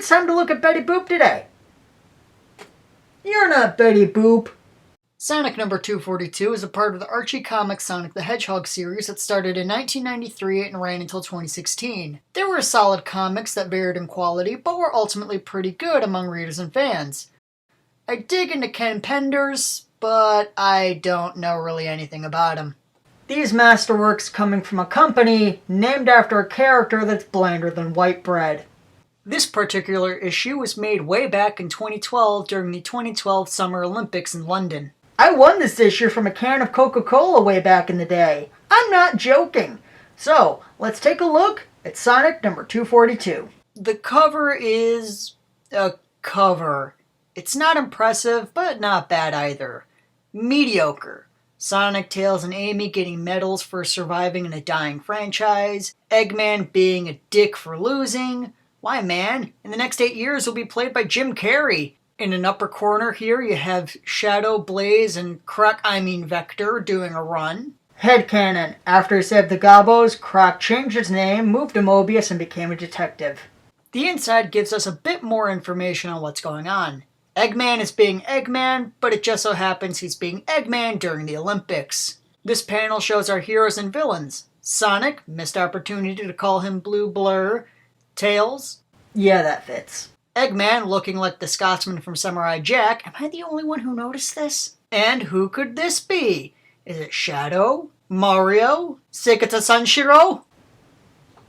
it's time to look at Betty Boop today. You're not Betty Boop. Sonic number 242 is a part of the Archie Comics Sonic the Hedgehog series that started in 1993 and ran until 2016. They were solid comics that varied in quality, but were ultimately pretty good among readers and fans. I dig into Ken Penders, but I don't know really anything about him. These masterworks coming from a company named after a character that's blander than white bread. This particular issue was made way back in 2012 during the 2012 Summer Olympics in London. I won this issue from a can of Coca-Cola way back in the day. I'm not joking. So, let's take a look at Sonic number 242. The cover is a cover. It's not impressive, but not bad either. Mediocre. Sonic, Tails, and Amy getting medals for surviving in a dying franchise. Eggman being a dick for losing. Why, man? In the next 8 years, he'll be played by Jim Carrey. In an upper corner here, you have Shadow, Blaze, and Vector doing a run. Headcanon. After he saved the Gobos, Croc changed his name, moved to Mobius, and became a detective. The inside gives us a bit more information on what's going on. Eggman is being Eggman, but it just so happens he's being Eggman during the Olympics. This panel shows our heroes and villains. Sonic, missed opportunity to call him Blue Blur. Tails. Yeah, that fits. Eggman looking like the Scotsman from Samurai Jack. Am I the only one who noticed this? And who could this be? Is it Shadow? Mario? Sekata Sanshiro?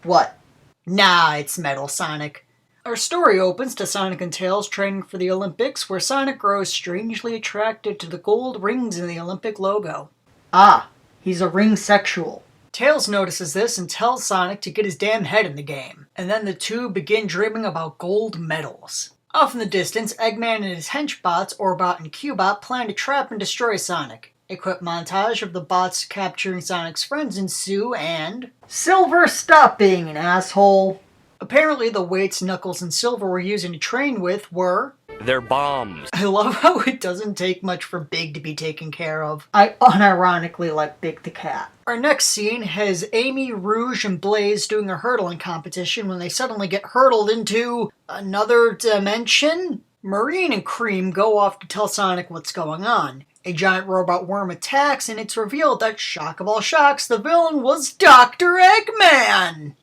What? Nah, it's Metal Sonic. Our story opens to Sonic and Tails training for the Olympics, where Sonic grows strangely attracted to the gold rings in the Olympic logo. Ah, he's a ring sexual. Tails notices this and tells Sonic to get his damn head in the game, and then the two begin dreaming about gold medals. Off in the distance, Eggman and his henchbots, Orbot and Cubot, plan to trap and destroy Sonic. A quick montage of the bots capturing Sonic's friends ensue, and... Silver, stop being an asshole. Apparently the weights Knuckles and Silver were using to train with were... They're bombs. I love how it doesn't take much for Big to be taken care of. I unironically like Big the Cat. Our next scene has Amy, Rouge, and Blaze doing a hurdling competition when they suddenly get hurtled into another dimension. Marine and Cream go off to tell Sonic what's going on. A giant robot worm attacks, and it's revealed that, shock of all shocks, the villain was Dr. Eggman!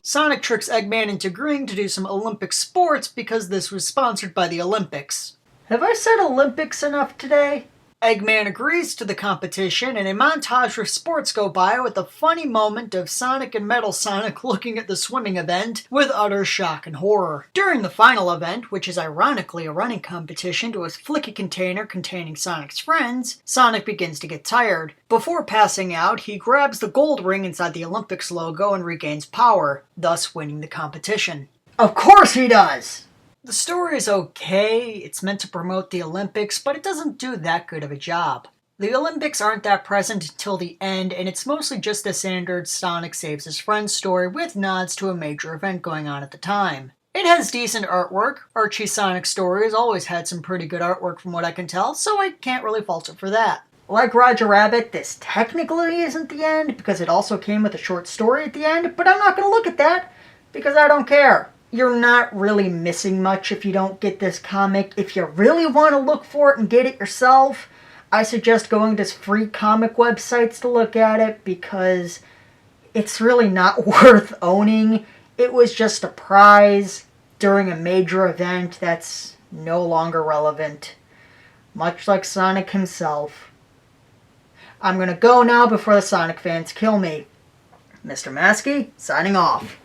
Sonic tricks Eggman into agreeing to do some Olympic sports because this was sponsored by the Olympics. Have I said Olympics enough today? Eggman agrees to the competition, and a montage of sports go by with a funny moment of Sonic and Metal Sonic looking at the swimming event with utter shock and horror. During the final event, which is ironically a running competition to a flicky container containing Sonic's friends, Sonic begins to get tired. Before passing out, he grabs the gold ring inside the Olympics logo and regains power, thus winning the competition. Of course he does! The story is okay, it's meant to promote the Olympics, but it doesn't do that good of a job. The Olympics aren't that present until the end, and it's mostly just a standard Sonic saves his friends story with nods to a major event going on at the time. It has decent artwork. Archie Sonic story has always had some pretty good artwork from what I can tell, so I can't really fault it for that. Like Roger Rabbit, this technically isn't the end because it also came with a short story at the end, but I'm not going to look at that because I don't care. You're not really missing much if you don't get this comic. If you really want to look for it and get it yourself, I suggest going to free comic websites to look at it because it's really not worth owning. It was just a prize during a major event that's no longer relevant. Much like Sonic himself. I'm going to go now before the Sonic fans kill me. Mr. Maskie, signing off.